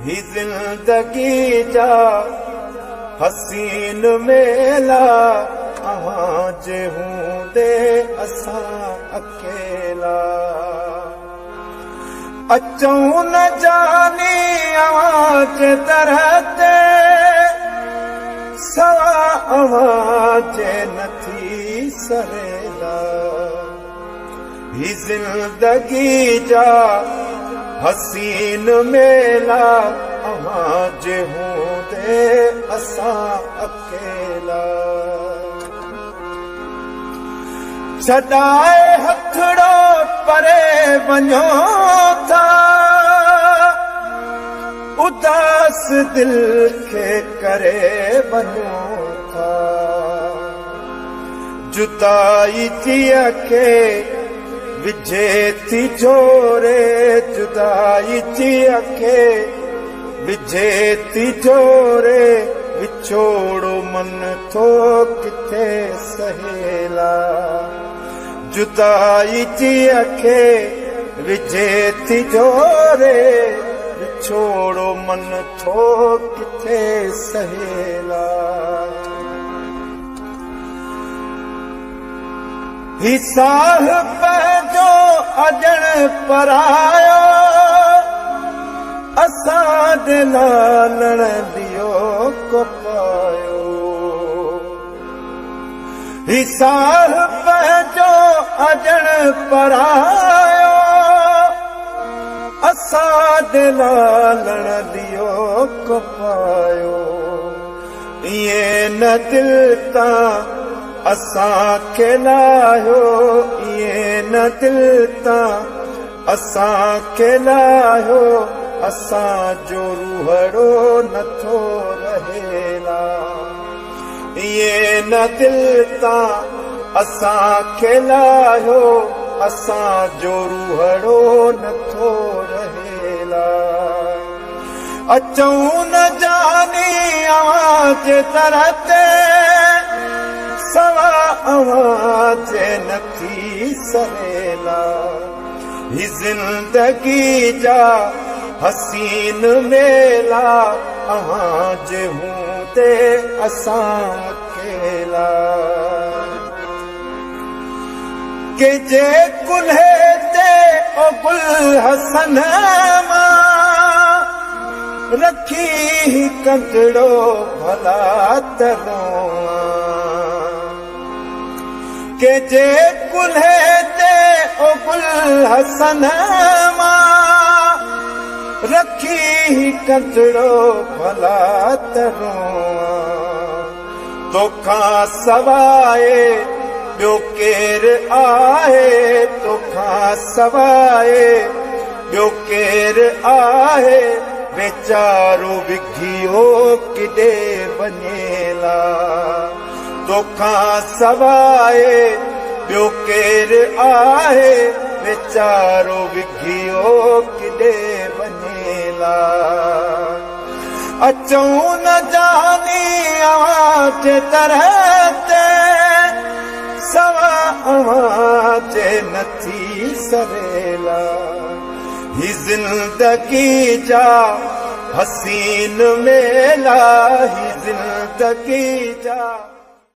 ही जिंदगी जा हसीन मेला आज हूंदे असां अकेला अचूं न जानी आवाज दरते सवा आवाज नथी सरेला ही जिंदगी जा हसीन मेला आवाज हूंदे असां अकेला छॾाए हथड़ो परे वञो था उदास दिल खे करे वञो था जुदाई जिया के विझे थी जोरे जुदाई जिया के विझे थी जोरे विछोड़ो मन थो किथे सहेला जुदाई जिया के विझे थी जोरे विछोड़ो मन थो किथे सहेला ही साह पंहिंजो अजण परायो असां दे लालण दियो को पायो ही साह पंहिंजो अजण परायो असां दे लालण दियो को पायो इएं न दिल तां असां खे लाहियो इएं न दिल तां असां खे लाहियो असां जो रूहड़ो नथो रहेला इएं न दिल तां असां खे लाहियो असां जो रूहड़ो नथो रहेला अचूं न जानी आवाज तरते सवा आवाज नथी सरेला ही जिंदगी जा हसीन मेला आवाज हूंदे असां अकेला के जे कुल्हे ते ओ गुल हसन मां रखी कंजड़ो भला तरों के जे कुल्हे ते ओ गुल हसन मां रखी कंजड़ो भला तरों तोखां सवाए ॿियो केर आहे तोखां सवाए ॿियो केर आहे बेचारो विघियो किॾे वञेला तोखां सवाए ॿियो केर आहे बेचारो विघियो किॾे वञेला अचूं न जानी आवाज तरते सवा आवाज नथी सरेला ही जिंदगी जा हसीन मेला ही जिंदगी जा